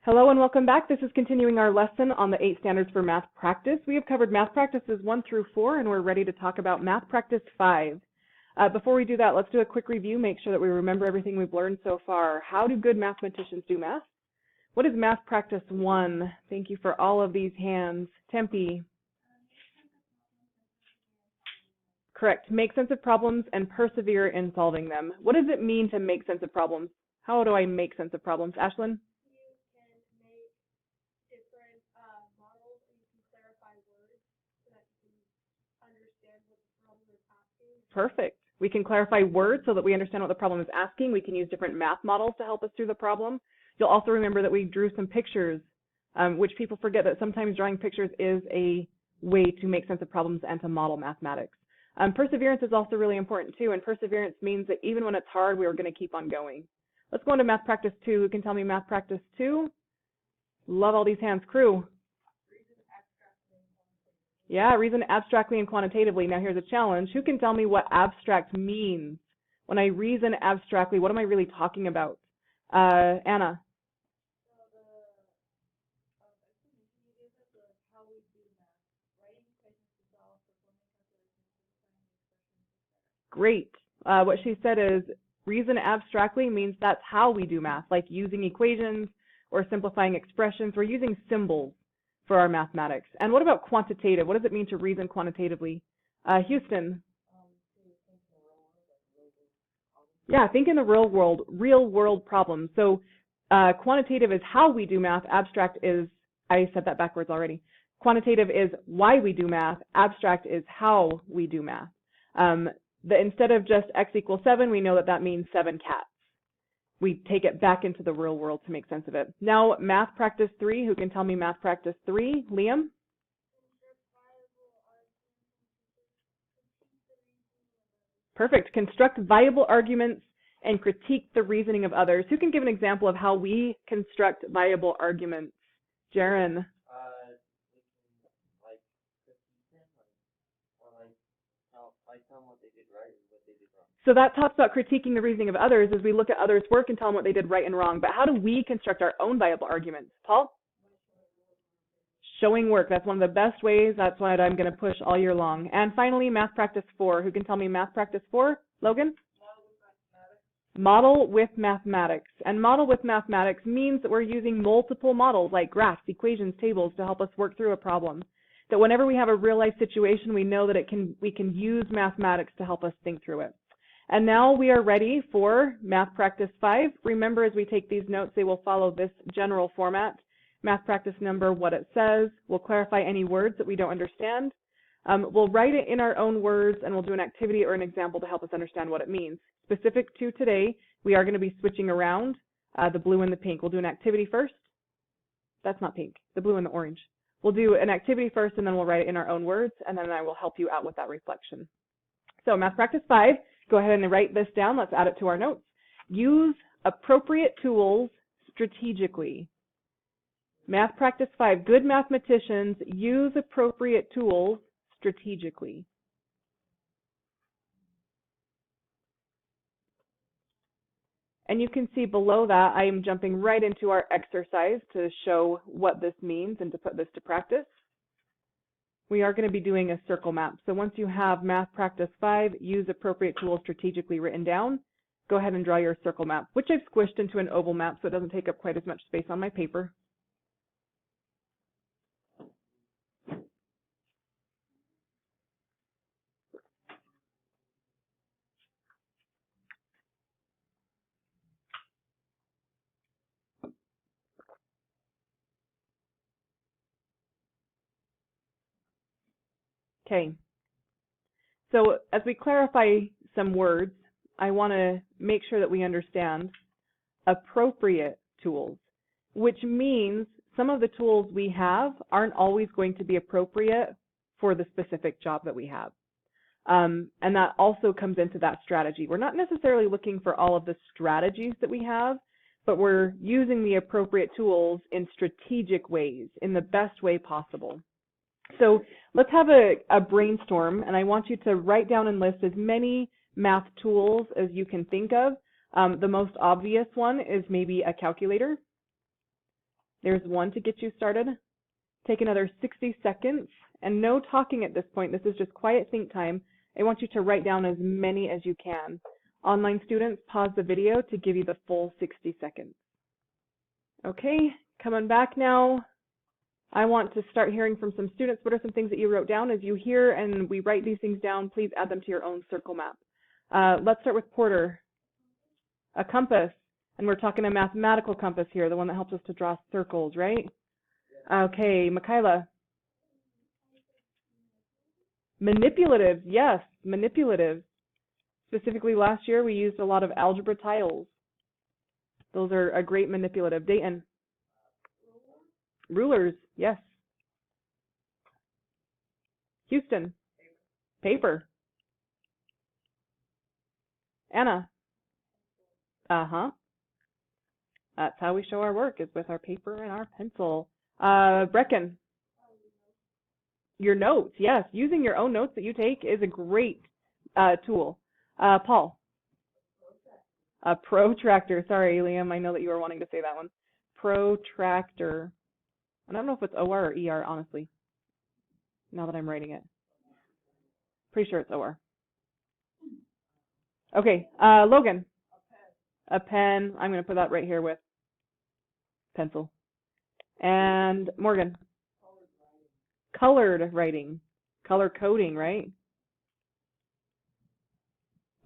Hello and welcome back. This is continuing our lesson on the 8 standards for math practice. We have covered math practices 1 through 4, and we're ready to talk about math practice 5. Before we do that, let's do a quick review, make sure that we remember everything we've learned so far. How do good mathematicians do math? What is math practice 1? Thank you for all of these hands. Tempe. Correct. Make sense of problems and persevere in solving them. What does it mean to make sense of problems? How do I make sense of problems? Ashlyn? Perfect. We can clarify words so that we understand what the problem is asking. We can use different math models to help us through the problem. You'll also remember that we drew some pictures, which people forget that sometimes drawing pictures is a way to make sense of problems and to model mathematics. Perseverance is also really important too, and perseverance means that even when it's hard, we are going to keep on going. Let's go on to math practice 2. Who can tell me math practice 2? Love all these hands. Crew. Yeah, reason abstractly and quantitatively. Now here's a challenge. Who can tell me what abstract means? When I reason abstractly, what am I really talking about? Anna. Great. What she said is reason abstractly means that's how we do math, like using equations or simplifying expressions. We're using symbols for our mathematics. And what about quantitative? What does it mean to reason quantitatively? Houston. Yeah, think in the real world problems. So quantitative is how we do math. Abstract is, I said that backwards already. Quantitative is why we do math. Abstract is how we do math. Instead of just x equals 7, we know that that means 7 cats. We take it back into the real world to make sense of it. Now, math practice 3. Who can tell me math practice 3? Liam? Perfect. Construct viable arguments and critique the reasoning of others. Who can give an example of how we construct viable arguments? Jaron? Tell them what they did right and what they did wrong. So that talks about critiquing the reasoning of others as we look at others' work and tell them what they did right and wrong. But how do we construct our own viable arguments? Paul? Showing work. That's one of the best ways. That's what I'm going to push all year long. And finally, math practice 4. Who can tell me math practice 4? Logan? Model with mathematics. And model with mathematics means that we're using multiple models like graphs, equations, tables to help us work through a problem. That whenever we have a real life situation, we know that we can use mathematics to help us think through it. And now we are ready for math practice 5. Remember, as we take these notes, they will follow this general format. Math practice number, what it says. We'll clarify any words that we don't understand. We'll write it in our own words, and we'll do an activity or an example to help us understand what it means. Specific to today, we are going to be switching around the blue and the pink. We'll do an activity first. That's not pink, the blue and the orange. We'll do an activity first, and then we'll write it in our own words, and then I will help you out with that reflection. So math practice 5, go ahead and write this down. Let's add it to our notes. Use appropriate tools strategically. Math practice 5, good mathematicians use appropriate tools strategically. And you can see below that, I am jumping right into our exercise to show what this means and to put this to practice. We are going to be doing a circle map. So once you have math practice 5, use appropriate tools strategically written down, go ahead and draw your circle map, which I've squished into an oval map so it doesn't take up quite as much space on my paper. Okay, so as we clarify some words, I want to make sure that we understand appropriate tools, which means some of the tools we have aren't always going to be appropriate for the specific job that we have. And that also comes into that strategy. We're not necessarily looking for all of the strategies that we have, but we're using the appropriate tools in strategic ways, in the best way possible. So let's have a brainstorm, and I want you to write down and list as many math tools as you can think of. The most obvious one is maybe a calculator. There's one to get you started. Take another 60 seconds, and no talking at this point. This is just quiet think time. I want you to write down as many as you can. Online students, pause the video to give you the full 60 seconds. Okay, coming back now. I want to start hearing from some students. What are some things that you wrote down? As you hear and we write these things down, please add them to your own circle map. Let's start with Porter. A compass, and we're talking a mathematical compass here, the one that helps us to draw circles, right? Okay, Michaela. Manipulative, yes, manipulative. Specifically last year, we used a lot of algebra tiles. Those are a great manipulative. Dayton. Rulers, yes. Houston. Paper. Anna. Uh-huh. That's how we show our work, is with our paper and our pencil. Brecken. Your notes, yes. Using your own notes that you take is a great tool. Paul. A protractor. Sorry, Liam, I know that you were wanting to say that one. Protractor. I don't know if it's OR or ER, honestly, now that I'm writing it. Pretty sure it's OR. Okay, Logan. A pen. I'm going to put that right here with pencil. And Morgan. Colored writing. Color coding, right?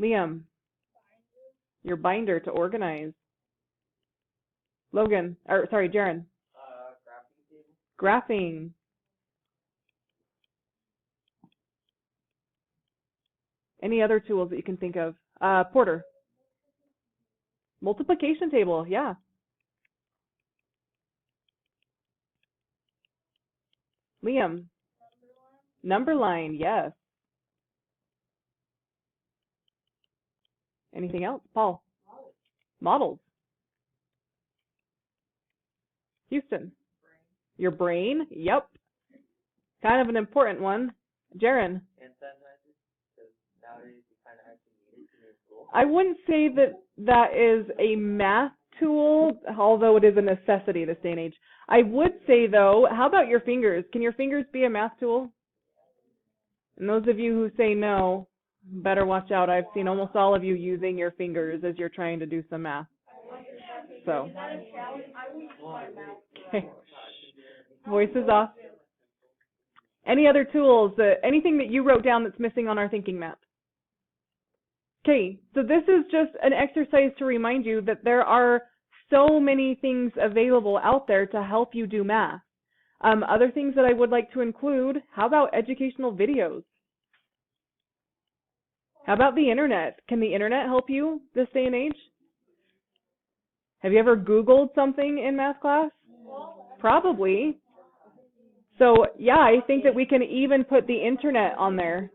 Liam. Your binder to organize. Logan. Or sorry, Jaren. Graphing. Any other tools that you can think of? Porter. Multiplication table, yeah. Liam. Number line, yes. Anything else? Paul. Models. Houston. Your brain, yep. Kind of an important one. Jaren. I wouldn't say that that is a math tool, although it is a necessity this day and age. I would say, though, how about your fingers? Can your fingers be a math tool? And those of you who say no, better watch out. I've seen almost all of you using your fingers as you're trying to do some math. So, okay. Voice is off. Any other tools? Anything that you wrote down that's missing on our thinking map? Okay, so this is just an exercise to remind you that there are so many things available out there to help you do math. Other things that I would like to include, how about educational videos? How about the internet? Can the internet help you this day and age? Have you ever Googled something in math class? Probably. So, yeah, I think that we can even put the internet on there.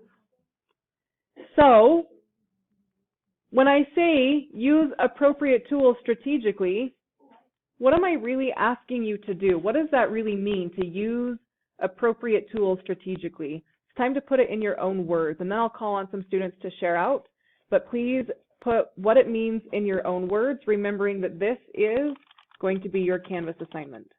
So, when I say use appropriate tools strategically, what am I really asking you to do? What does that really mean, to use appropriate tools strategically? It's time to put it in your own words, and then I'll call on some students to share out. But please put what it means in your own words, remembering that this is going to be your Canvas assignment.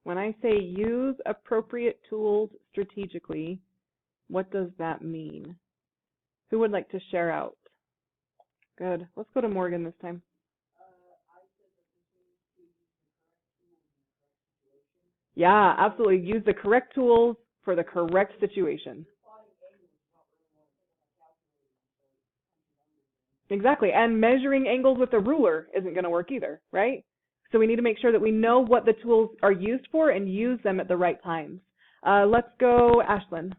When I say use appropriate tools strategically, what does that mean? Who would like to share out? Good. Let's go to Morgan this time. Yeah, absolutely. Use the correct tools for the correct situation. Exactly. And measuring angles with a ruler isn't going to work either, right? So we need to make sure that we know what the tools are used for and use them at the right times. Let's go, Ashlyn.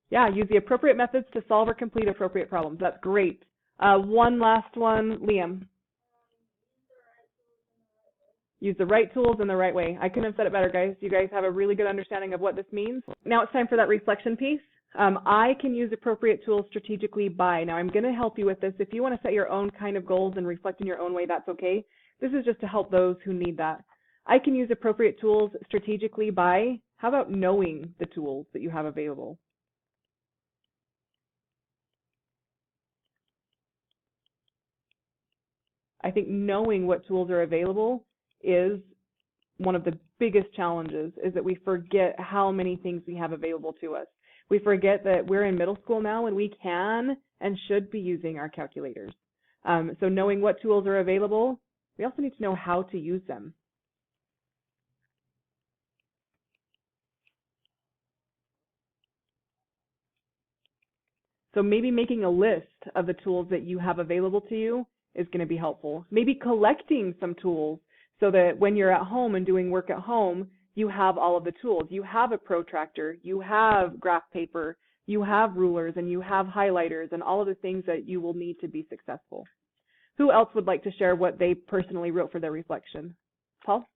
Yeah, use the appropriate methods to solve or complete appropriate problems. That's great. One last one, Liam. Use the right tools in the right way. I couldn't have said it better, guys. You guys have a really good understanding of what this means. Now it's time for that reflection piece. I can use appropriate tools strategically by. Now, I'm going to help you with this. If you want to set your own kind of goals and reflect in your own way, that's okay. This is just to help those who need that. I can use appropriate tools strategically by, how about knowing the tools that you have available? I think knowing what tools are available is one of the biggest challenges, is that we forget how many things we have available to us. We forget that we're in middle school now and we can and should be using our calculators. So knowing what tools are available, we also need to know how to use them. So maybe making a list of the tools that you have available to you is going to be helpful. Maybe collecting some tools so that when you're at home and doing work at home, you have all of the tools. You have a protractor, you have graph paper, you have rulers, and you have highlighters, and all of the things that you will need to be successful. Who else would like to share what they personally wrote for their reflection? Paul?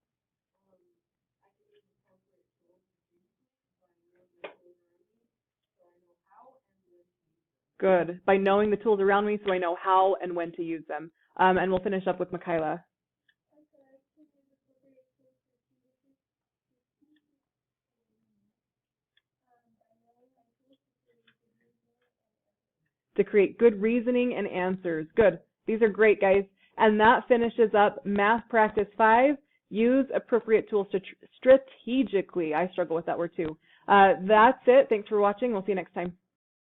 Good. By knowing the tools around me so I know how and when to use them. And we'll finish up with Michaela. To create good reasoning and answers. Good. These are great, guys. And that finishes up Math Practice 5. Use appropriate tools to strategically. I struggle with that word too. That's it. Thanks for watching. We'll see you next time.